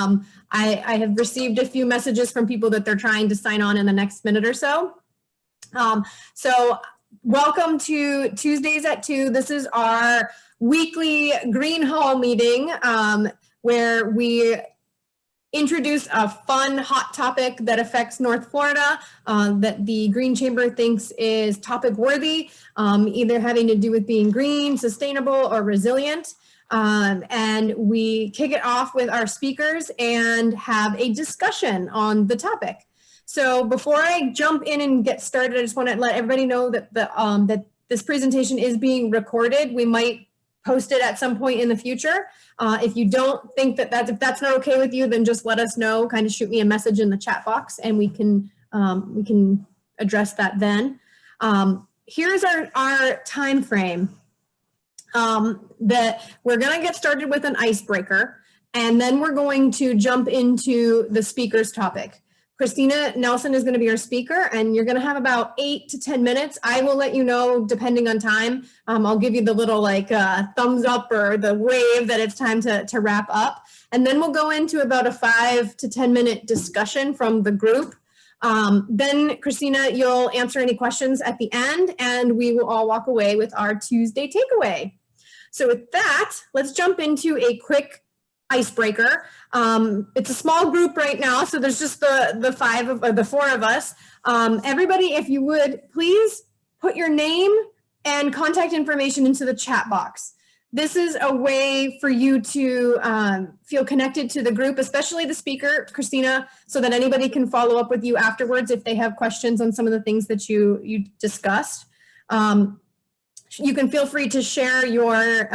I have received a few messages from people that they're trying to sign on in the next minute or so. So welcome to Tuesdays at 2. This is our weekly Green Hall meeting where we introduce a fun, hot topic that affects North Florida that the Green Chamber thinks is topic worthy, either having to do with being green, sustainable, or resilient. And we kick it off with our speakers and have a discussion on the topic. So before I jump in and get started, I just want to let everybody know that that this presentation is being recorded. We might post it at some point in the future. If you don't think that if that's not okay with you, then just let us know. Kind of shoot me a message in the chat box, and we can address that then. Here's our time frame. That we're going to get started with an icebreaker, and then we're going to jump into the speaker's topic. Christina Nelson is going to be our speaker, and you're going to have about 8 to 10 minutes. I will let you know depending on time. I'll give you the little thumbs up or the wave that it's time to wrap up. And then we'll go into about a 5 to 10 minute discussion from the group. Then Christina, you'll answer any questions at the end, and we will all walk away with our Tuesday takeaway. So with that, let's jump into a quick icebreaker. It's a small group right now, so there's just the 4 of us. Everybody, if you would, please put your name and contact information into the chat box. This is a way for you to feel connected to the group, especially the speaker, Christina, so that anybody can follow up with you afterwards if they have questions on some of the things that you discussed. You can feel free to share your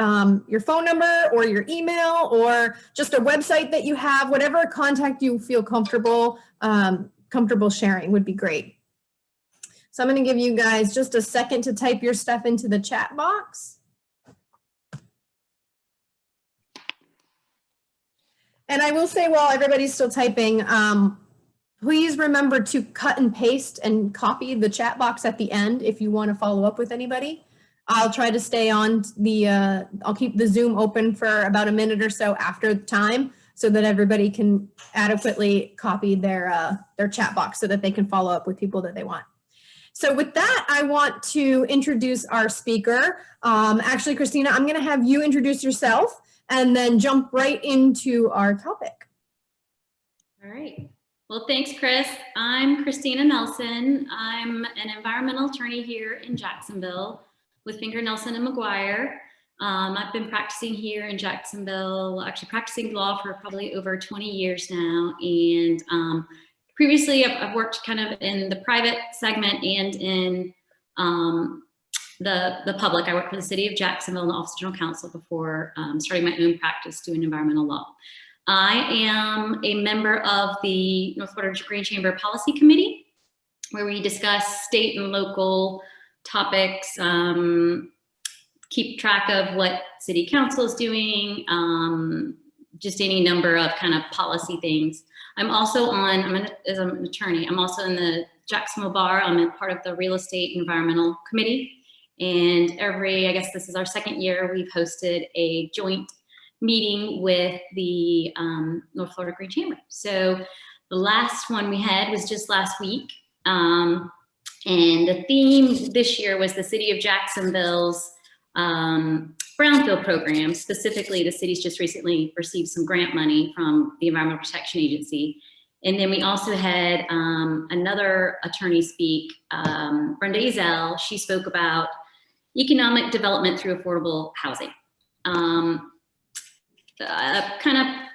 phone number or your email or just a website that you have, whatever contact you feel comfortable sharing would be great. So I'm going to give you guys just a second to type your stuff into the chat box. And I will say while everybody's still typing, please remember to cut and paste and copy the chat box at the end if you want to follow up with anybody. I'll try to stay on I'll keep the Zoom open for about a minute or so after the time so that everybody can adequately copy their chat box so that they can follow up with people that they want. So with that, I want to introduce our speaker. Actually, Christina, I'm going to have you introduce yourself and then jump right into our topic. All right. Well, thanks, Chris. I'm Christina Nelson. I'm an environmental attorney here in Jacksonville with Finger Nelson and McGuire. I've been practicing here in Jacksonville, actually practicing law for probably over 20 years now. And previously I've worked kind of in the private segment and in the public. I worked for the city of Jacksonville in the Office of General Counsel before starting my own practice doing environmental law. I am a member of the North Florida Green Chamber Policy Committee, where we discuss state and local topics, keep track of what city council is doing, just any number of kind of policy things. I'm also as an attorney, I'm also in the Jacksonville Bar. I'm a part of the Real Estate Environmental Committee. And I guess this is our 2nd year, we've hosted a joint meeting with the North Florida Green Chamber. So the last one we had was just last week. And the theme this year was the city of Jacksonville's Brownfield program. Specifically, the city's just recently received some grant money from the Environmental Protection Agency. And then we also had another attorney speak, Brenda Ezell. She spoke about economic development through affordable housing.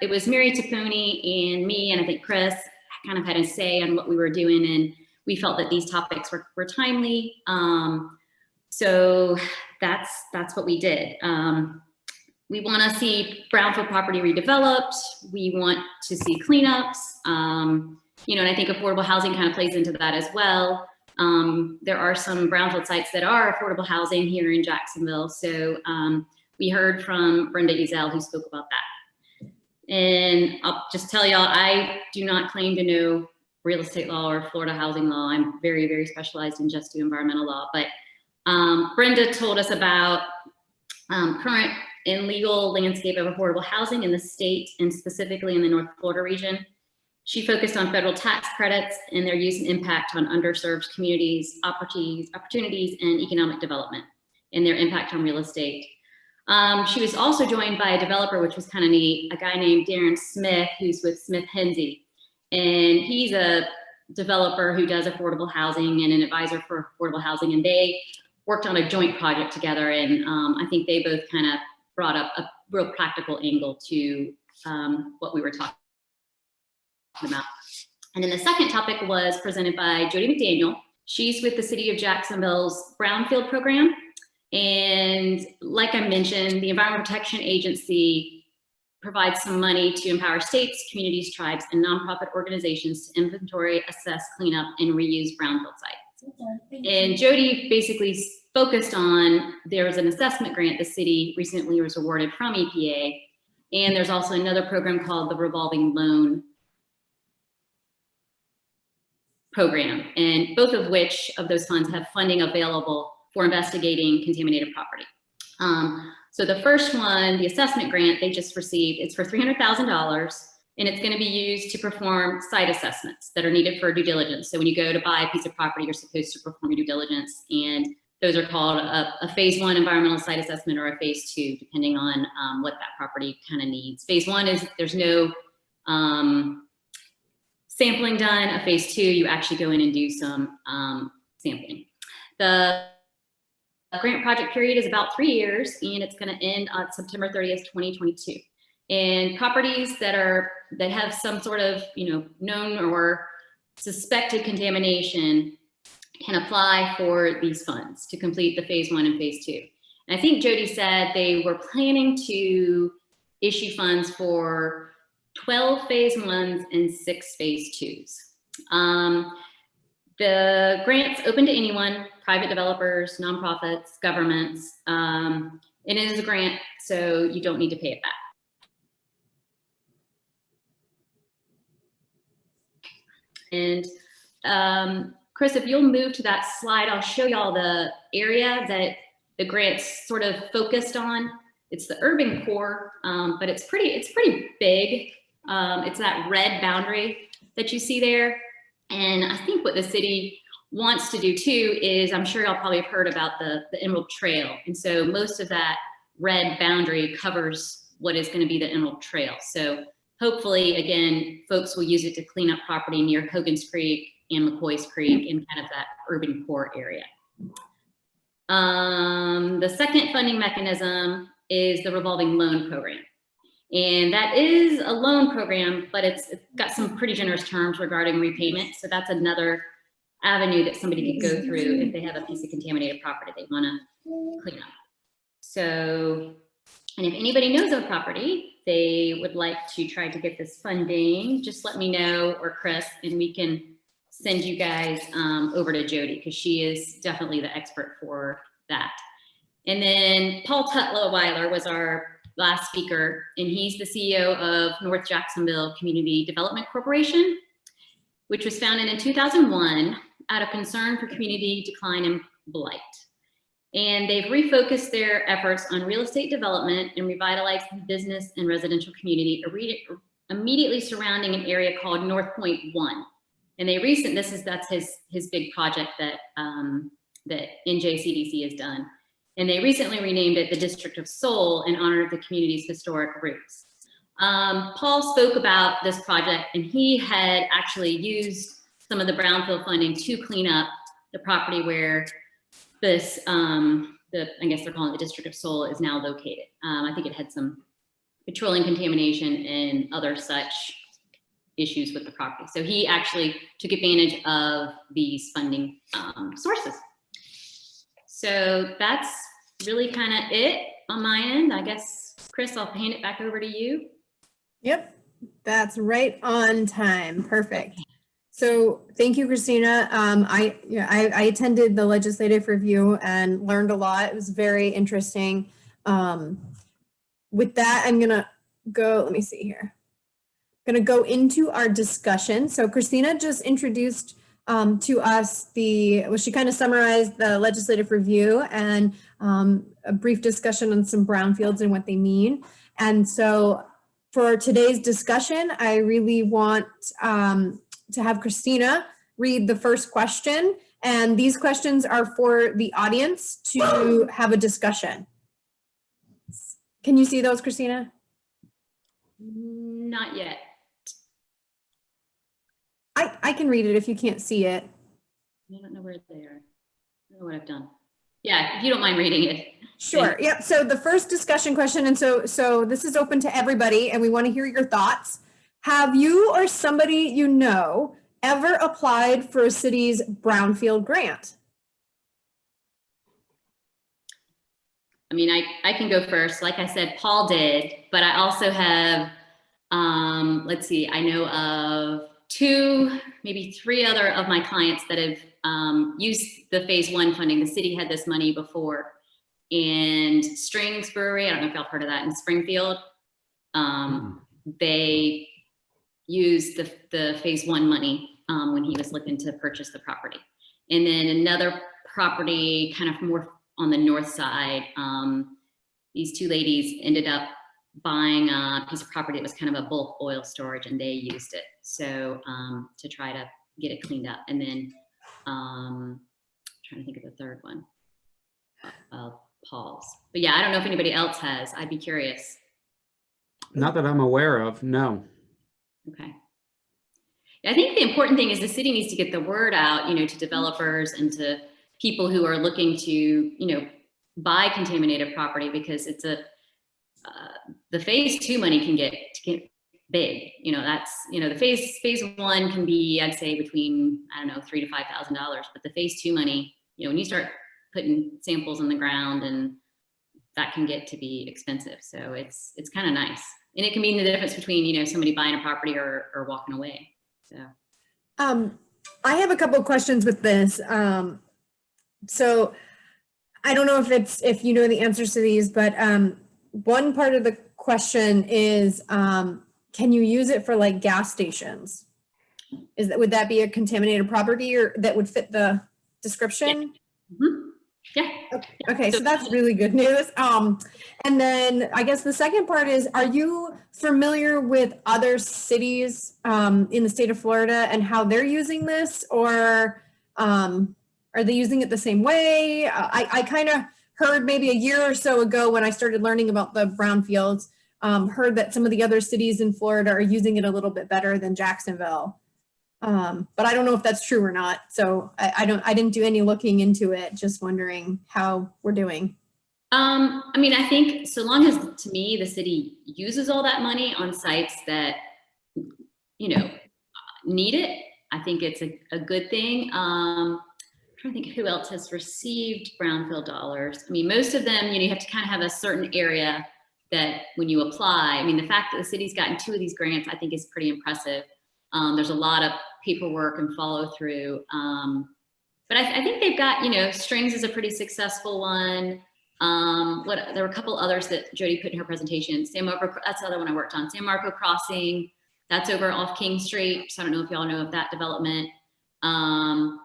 It was Mary Taponi and me, and I think Chris kind of had a say on what we were doing, and we felt that these topics were timely. So that's what we did. We want to see brownfield property redeveloped. We want to see cleanups. And I think affordable housing kind of plays into that as well. There are some brownfield sites that are affordable housing here in Jacksonville. So we heard from Brenda Ezell, who spoke about that. And I'll just tell y'all, I do not claim to know real estate law or Florida housing law. I'm very, very specialized in just do environmental law. But Brenda told us about current and legal landscape of affordable housing in the state and specifically in the North Florida region. She focused on federal tax credits and their use and impact on underserved communities, opportunities, and economic development, and their impact on real estate. She was also joined by a developer, which was kind of neat, a guy named Darren Smith, who's with Smith Hensey. And he's a developer who does affordable housing and an advisor for affordable housing. And they worked on a joint project together. And I think they both kind of brought up a real practical angle to what we were talking about. And then the second topic was presented by Jody McDaniel. She's with the City of Jacksonville's Brownfield program. And like I mentioned, the Environmental Protection Agency provides some money to empower states, communities, tribes, and nonprofit organizations to inventory, assess, clean up, and reuse brownfield sites. And Jody basically focused on, there was an assessment grant the city recently was awarded from EPA, and there's also another program called the Revolving Loan Program, and both of which of those funds have funding available for investigating contaminated property. So the first one, the assessment grant they just received, it's for $300,000, and it's going to be used to perform site assessments that are needed for due diligence. So when you go to buy a piece of property, you're supposed to perform your due diligence, and those are called a phase 1 environmental site assessment or a phase 2, depending on what that property kind of needs. Phase 1 is there's no sampling done. A phase 2, you actually go in and do some sampling. The grant project period is about 3 years, and it's going to end on September 30th, 2022. And properties that have some sort of known or suspected contamination can apply for these funds to complete the phase 1 and phase 2. And I think Jody said they were planning to issue funds for 12 phase 1s and 6 phase 2s. The grant's open to anyone, private developers, nonprofits, governments. It is a grant, so you don't need to pay it back. And Chris, if you'll move to that slide, I'll show y'all the area that the grant's sort of focused on. It's the urban core, but it's pretty big. It's that red boundary that you see there. And I think what the city wants to do too is, I'm sure y'all probably have heard about the Emerald Trail. And so most of that red boundary covers what is going to be the Emerald Trail. So hopefully, again, folks will use it to clean up property near Hogan's Creek and McCoy's Creek in kind of that urban core area. The second funding mechanism is the revolving loan program. And that is a loan program, but it's got some pretty generous terms regarding repayment. So that's another avenue that somebody could go through if they have a piece of contaminated property they want to clean up. So, and if anybody knows of a property they would like to try to get this funding, just let me know, or Chris, and we can send you guys over to Jody, because she is definitely the expert for that. And then Paul Tutlow-Weiler was our last speaker, and he's the CEO of North Jacksonville Community Development Corporation, which was founded in 2001 out of concern for community decline and blight. And they've refocused their efforts on real estate development and revitalized the business and residential community immediately surrounding an area called North Point 1. And that's his big project that that NJCDC has done. And they recently renamed it the District of Soul in honor of the community's historic roots. Paul spoke about this project, and he had actually used some of the brownfield funding to clean up the property where this, I guess they're calling it the District of Soul, is now located. I think it had some petroleum contamination and other such issues with the property. So he actually took advantage of these funding sources. So that's really kind of it on my end. I guess, Chris, I'll hand it back over to you. Yep, that's right on time. Perfect. So thank you, Christina. I attended the legislative review and learned a lot. It was very interesting. With that, I'm gonna go, let me see here. I'm gonna go into our discussion. So Christina just introduced to us she kind of summarized the legislative review, and a brief discussion on some brownfields and what they mean. And so for today's discussion, I really want to have Christina read the first question. And these questions are for the audience to have a discussion. Can you see those, Christina? Not yet. I can read it if you can't see it. I don't know where they are. I don't know what I've done. Yeah, if you don't mind reading it. Sure. Yep. So the first discussion question, and so this is open to everybody, and we want to hear your thoughts. Have you or somebody you know ever applied for a city's brownfield grant? I mean, I can go first. Like I said, Paul did, but I also have, let's see, I know of 2, maybe 3 other of my clients that have used the phase 1 funding. The city had this money before. And Strings Brewery, I don't know if y'all heard of that, in Springfield, they used the phase 1 money when he was looking to purchase the property. And then another property kind of more on the north side, these 2 ladies ended up buying a piece of property that was kind of a bulk oil storage, and they used it. So to try to get it cleaned up. And then trying to think of the third one, Paul's. But yeah, I don't know if anybody else has. I'd be curious. Not that I'm aware of, no. Okay. I think the important thing is the city needs to get the word out, to developers and to people who are looking to, buy contaminated property, because it's the phase 2 money can get big. That's, the phase 1 can be, I'd say, between, I don't know, $3,000 to $5,000, but the phase 2 money, when you start putting samples in the ground, and that can get to be expensive. So it's kind of nice. And it can mean the difference between, somebody buying a property or walking away. So. I have a couple of questions with this. So I don't know if you know the answers to these, but one part of the question is, can you use it for like gas stations? Would that be a contaminated property, or that would fit the description? Yeah. Mm-hmm. Yeah. Okay, so that's really good news. And then I guess the second part is, are you familiar with other cities in the state of Florida and how they're using this, or are they using it the same way? I kind of heard maybe a year or so ago when I started learning about the brownfields, heard that some of the other cities in Florida are using it a little bit better than Jacksonville. But I don't know if that's true or not. So I didn't do any looking into it, just wondering how we're doing. I mean, I think so long as, to me, the city uses all that money on sites that, need it, I think it's a good thing. I'm trying to think who else has received brownfield dollars. I mean, most of them, you have to kind of have a certain area that when you apply, I mean, the fact that the city's gotten 2 of these grants, I think is pretty impressive. There's a lot of paperwork and follow through. But I think they've got, Strings is a pretty successful one. There were a couple others that Jody put in her presentation. That's the other one I worked on. San Marco Crossing, that's over off King Street. So I don't know if y'all know of that development. I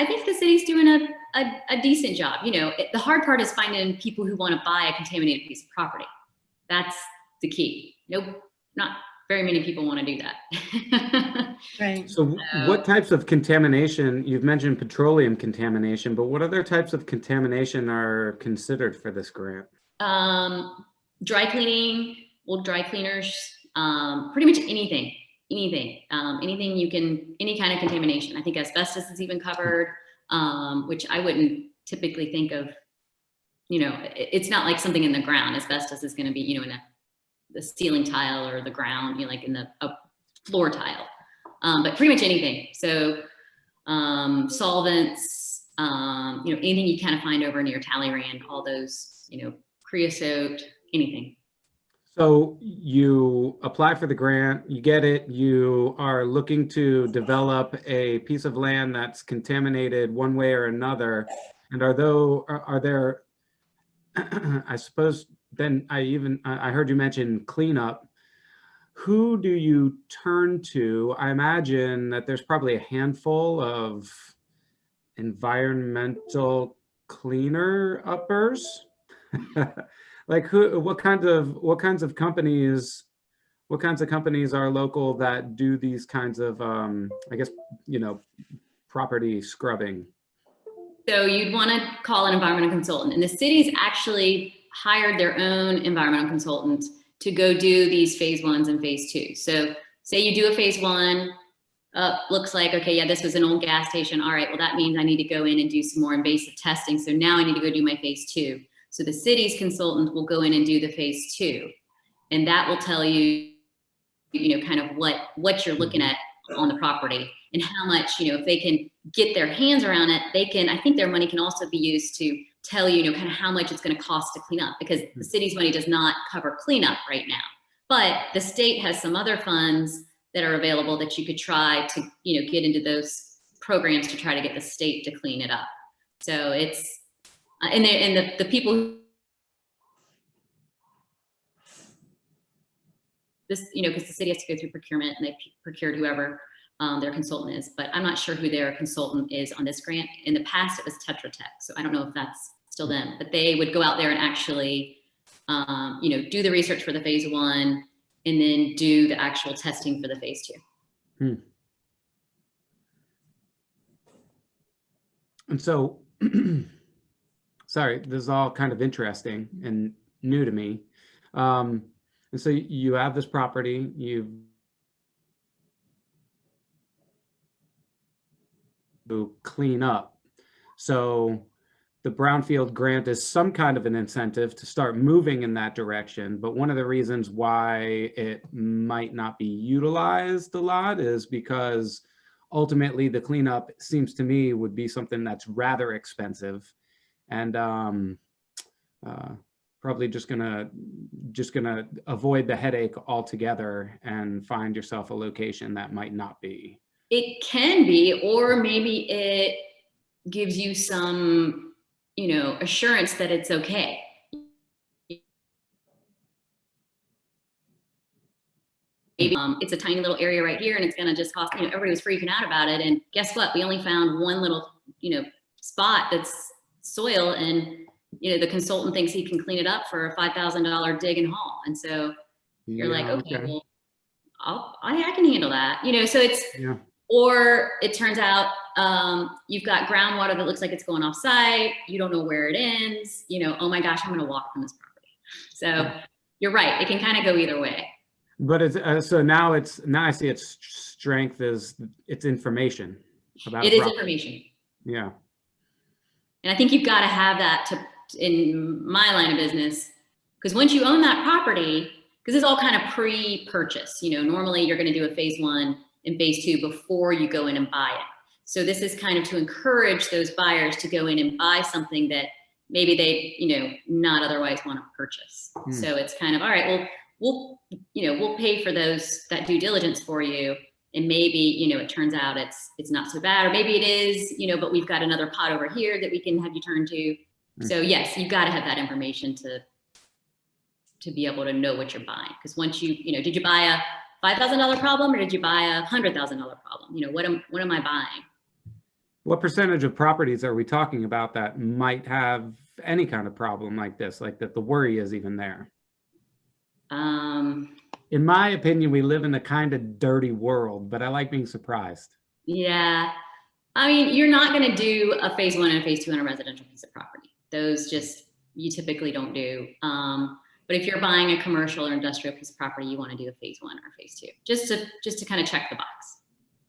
think the city's doing a decent job. The hard part is finding people who want to buy a contaminated piece of property. That's the key. Nope, not very many people want to do that. Right. So what types of contamination, you've mentioned petroleum contamination, but what other types of contamination are considered for this grant? Dry cleaning, old dry cleaners, pretty much anything, anything you can, any kind of contamination. I think asbestos is even covered, which I wouldn't typically think of, it's not like something in the ground. Asbestos is going to be, in the ceiling tile or the ground, like in a floor tile, but pretty much anything. So solvents, anything you kind of find over near Talleyrand, all those, creosote, anything. So you apply for the grant, you get it, you are looking to develop a piece of land that's contaminated one way or another. And are there, I suppose, then I heard you mention cleanup. Who do you turn to? I imagine that there's probably a handful of environmental cleaner uppers? Like what kinds of companies are local that do these kinds of, I guess, property scrubbing? So you'd want to call an environmental consultant, and the city's actually hired their own environmental consultant to go do these phase 1s and phase 2. So say you do a phase 1, looks like, okay, yeah, this was an old gas station. All right, well, that means I need to go in and do some more invasive testing. So now I need to go do my phase 2. So the city's consultant will go in and do the phase 2. And that will tell you, kind of what you're looking at on the property and how much, if they can get their hands around it, I think their money can also be used to tell you, kind of how much it's going to cost to clean up, because the city's money does not cover cleanup right now. But the state has some other funds that are available that you could try to, get into those programs to try to get the state to clean it up. So it's, and the people, this, because the city has to go through procurement and they procured whoever their consultant is, but I'm not sure who their consultant is on this grant. In the past, it was Tetra Tech, so I don't know if that's still them, but they would go out there and actually, do the research for the phase 1 and then do the actual testing for the phase 2. And so, sorry, this is all kind of interesting and new to me. And so you have this property, you clean up. So the Brownfield grant is some kind of an incentive to start moving in that direction. But one of the reasons why it might not be utilized a lot is because ultimately the cleanup, seems to me, would be something that's rather expensive, and probably just gonna avoid the headache altogether and find yourself a location that might not be. It can be, or maybe it gives you some, assurance that it's okay. Maybe it's a tiny little area right here and it's going to just cost, everybody was freaking out about it. And guess what? We only found one little, spot that's soil, and, the consultant thinks he can clean it up for a $5,000 dig and haul. And so you're like, okay, well, I can handle that. So it's, or it turns out you've got groundwater that looks like it's going off site. You don't know where it ends. Oh my gosh, I'm going to walk from this property. So you're right. It can kind of go either way. But it's so now I see its strength is its information about it. Is information. Yeah. And I think you've got to have that in my line of business, because once you own that property, because it's all kind of pre-purchase, normally you're going to do a phase 1 and phase 2 before you go in and buy it. So this is kind of to encourage those buyers to go in and buy something that maybe they, not otherwise want to purchase. So it's kind of, all right, well, we'll pay for that due diligence for you. And maybe, it turns out it's not so bad, or maybe it is, but we've got another pot over here that we can have you turn to. So yes, you've got to have that information to be able to know what you're buying. Because once did you buy a $5,000 problem, or did you buy a $100,000 problem? What am I buying? What percentage of properties are we talking about that might have any kind of problem like this, like that the worry is even there? In my opinion, we live in a kind of dirty world, but I like being surprised. Yeah. I mean, you're not going to do a phase 1 and a phase 2 on a residential piece of property. Those you typically don't do. But if you're buying a commercial or industrial piece of property, you want to do a phase 1 or phase 2, just to kind of check the box.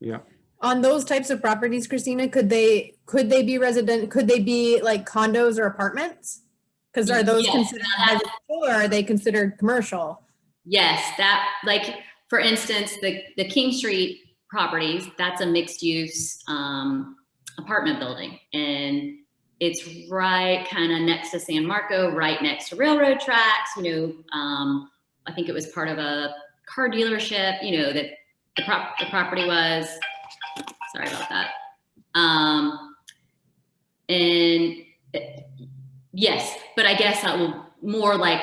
Yeah. On those types of properties, Christina, could they be resident? Could they be like condos or apartments? Because are those considered residential, or are they considered commercial? Yes, that, like, for instance, the King Street properties, that's a mixed use apartment building, and it's right kind of next to San Marco, right next to railroad tracks. I think it was part of a car dealership, that the property was. Sorry about that. And yes, but I guess more like,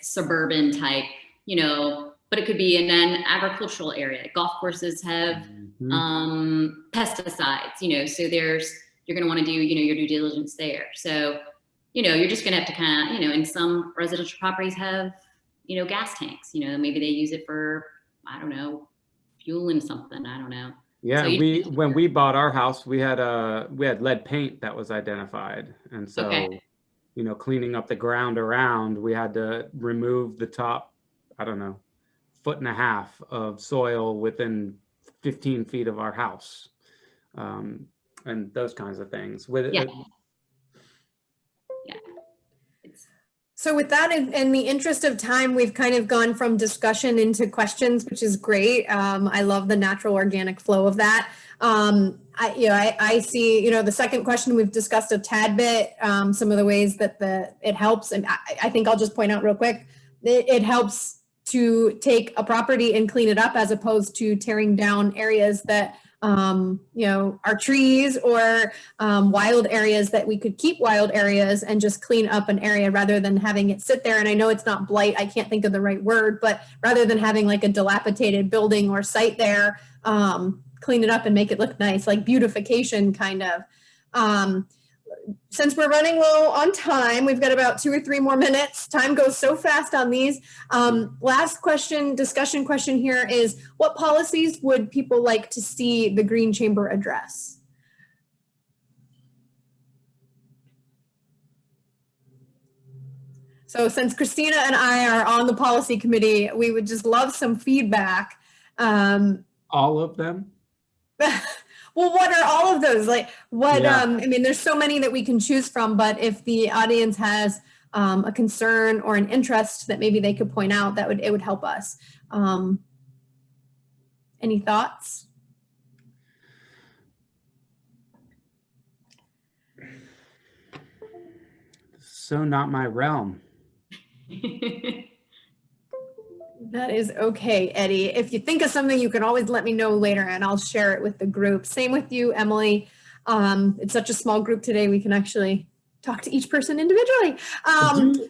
suburban type, but it could be in an agricultural area. Golf courses have pesticides, so there's you're going to want to do, your due diligence there. So, you're just going to have to kind of, in some residential properties have, gas tanks, maybe they use it for, I don't know, fueling something. I don't know. Yeah, So when we bought our house, we had lead paint that was identified. And so, Okay. Cleaning up the ground around, we had to remove the top, I don't know, 1.5 feet of soil within 15 feet of our house. And those kinds of things. Yeah. So with that, in the interest of time, we've kind of gone from discussion into questions, which is great. I love the natural organic flow of that. I see, the second question we've discussed a tad bit, some of the ways that it helps. And I think I'll just point out real quick, it helps to take a property and clean it up as opposed to tearing down areas that are trees or wild areas that we could keep wild areas and just clean up an area rather than having it sit there. And I know it's not blight, I can't think of the right word, but rather than having like a dilapidated building or site there, clean it up and make it look nice, like beautification kind of. Since we're running low on time, we've got about 2 or 3 more minutes. Time goes so fast on these. Last discussion question here is, what policies would people like to see the Green Chamber address? So since Christina and I are on the policy committee, we would just love some feedback. All of them? Well, what are all of those? Like what, Yeah. There's so many that we can choose from, but if the audience has a concern or an interest that maybe they could point out, it would help us. Any thoughts? So not my realm. That is okay, Eddie. If you think of something, you can always let me know later and I'll share it with the group. Same with you, Emily. It's such a small group today. We can actually talk to each person individually.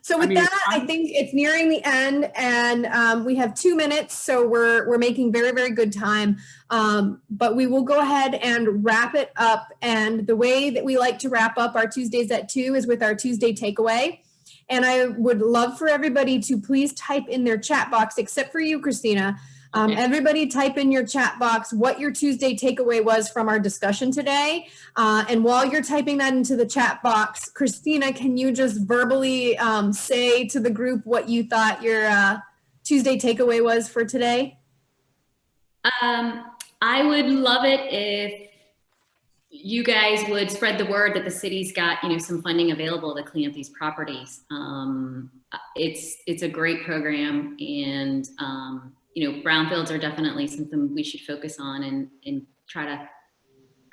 So with that, I think it's nearing the end and we have 2 minutes. So we're making very, very good time. But we will go ahead and wrap it up. And the way that we like to wrap up our Tuesdays at 2 is with our Tuesday takeaway. And I would love for everybody to please type in their chat box, except for you, Christina. Everybody type in your chat box what your Tuesday takeaway was from our discussion today. And while you're typing that into the chat box, Christina, can you just verbally say to the group what you thought your Tuesday takeaway was for today? I would love it if you guys would spread the word that the city's got, some funding available to clean up these properties. It's a great program, and brownfields are definitely something we should focus on and try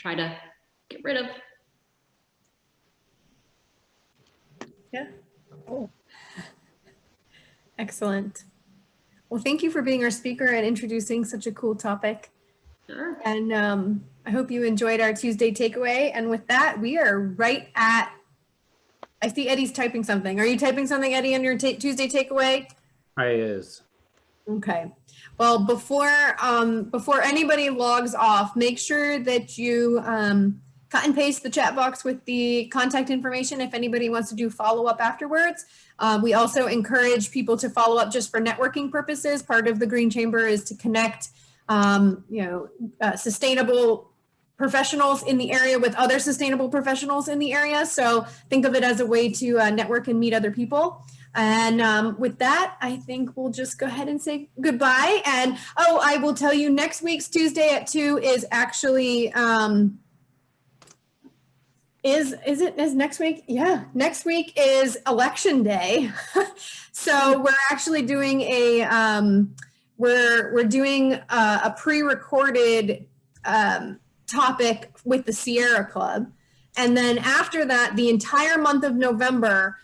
to get rid of. Yeah. Cool. Excellent. Well, thank you for being our speaker and introducing such a cool topic. Sure. And I hope you enjoyed our Tuesday takeaway. And with that, we are right at, I see Eddie's typing something. Are you typing something, Eddie, on your Tuesday takeaway? I is. Okay. Well, before anybody logs off, make sure that you cut and paste the chat box with the contact information if anybody wants to do follow-up afterwards. We also encourage people to follow up just for networking purposes. Part of the Green Chamber is to connect sustainable professionals in the area with other sustainable professionals in the area. So think of it as a way to network and meet other people. And with that, I think we'll just go ahead and say goodbye. And I will tell you next week's Tuesday at 2 is actually, is next week? Yeah, next week is election day. So we're actually doing we're doing a pre-recorded topic with the Sierra Club. And then after that, the entire month of November,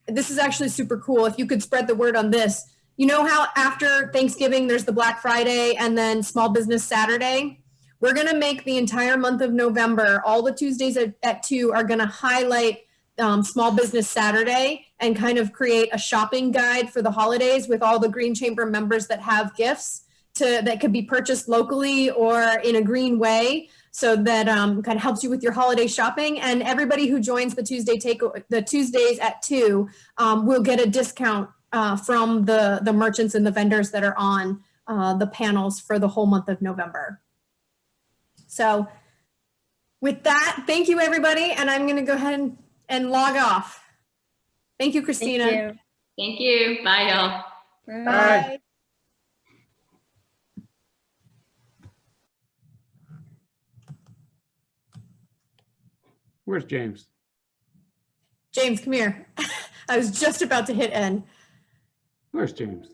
this is actually super cool. If you could spread the word on this, you know how after Thanksgiving, there's the Black Friday and then Small Business Saturday? We're gonna make the entire month of November, all the Tuesdays at 2 are gonna highlight Small Business Saturday and kind of create a shopping guide for the holidays with all the Green Chamber members that have gifts that could be purchased locally or in a green way. So that kind of helps you with your holiday shopping. And everybody who joins the Tuesdays at 2 will get a discount from the merchants and the vendors that are on the panels for the whole month of November. So with that, thank you, everybody. And I'm going to go ahead and log off. Thank you, Christina. Thank you. Thank you. Bye, y'all. Bye. Where's James? James, come here. I was just about to hit end. Where's James?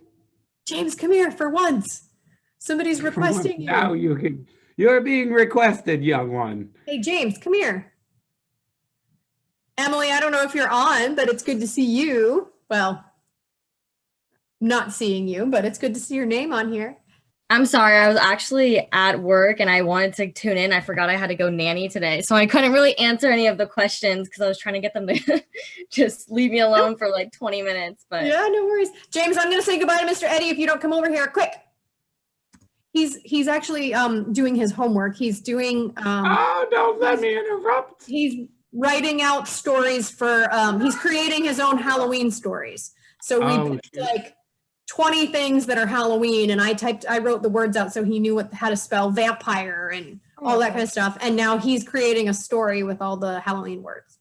James, come here for once. Somebody's requesting you. Now you're being requested, young one. Hey, James, come here. Emily, I don't know if you're on, but it's good to see you. Well, not seeing you, but it's good to see your name on here. I'm sorry, I was actually at work and I wanted to tune in. I forgot I had to go nanny today, so I couldn't really answer any of the questions because I was trying to get them to just leave me alone for like 20 minutes. But yeah, no worries. James, I'm going to say goodbye to Mr. Eddie if you don't come over here quick. He's actually doing his homework. He's doing Oh, don't let me interrupt. He's writing out stories for he's creating his own Halloween stories. So we picked like 20 things that are Halloween, and I wrote the words out so he knew how to spell vampire and all that kind of stuff. And now he's creating a story with all the Halloween words.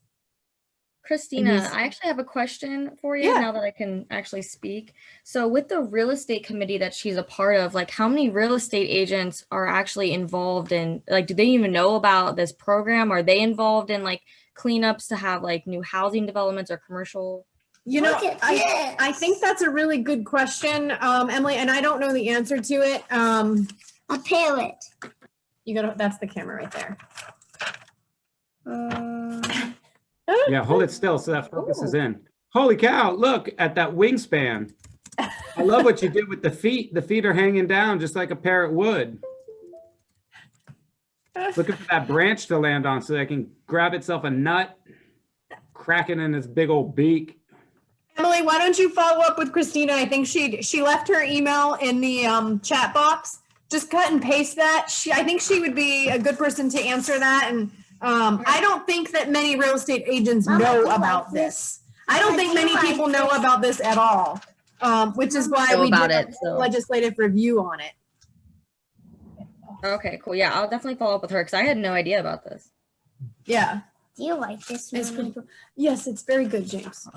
Christina, I actually have a question for you now that I can actually speak. So with the real estate committee that she's a part of, like how many real estate agents are actually involved in, like, do they even know about this program? Are they involved in like cleanups to have like new housing developments or commercial? You know, I think that's a really good question, Emily, and I don't know the answer to it. A parrot. That's the camera right there. Yeah, hold it still so that focuses in. Holy cow, look at that wingspan. I love what you did with the feet. The feet are hanging down just like a parrot would. Looking for that branch to land on so that it can grab itself a nut, crack it in its big old beak. Emily, why don't you follow up with Christina? I think she left her email in the chat box. Just cut and paste that. I think she would be a good person to answer that. And I don't think that many real estate agents know about this. I don't think many people know about this at all, which is why we did a legislative review on it. Okay, cool. Yeah, I'll definitely follow up with her because I had no idea about this. Yeah. Do you like this movie? Yes, it's very good, James.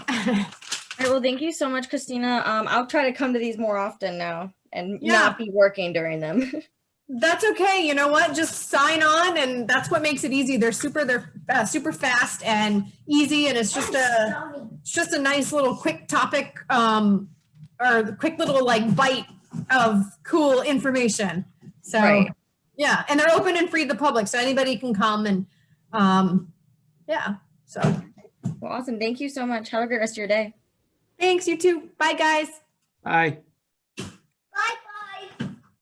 All right, well, thank you so much, Christina. I'll try to come to these more often now and not be working during them. That's okay. You know what? Just sign on, and that's what makes it easy. They're super fast and easy, and it's just a nice little quick topic or quick little like bite of cool information. So yeah, and they're open and free to the public, so anybody can come and yeah. So well, awesome. Thank you so much. Have a great rest of your day. Thanks. You too. Bye, guys. Bye.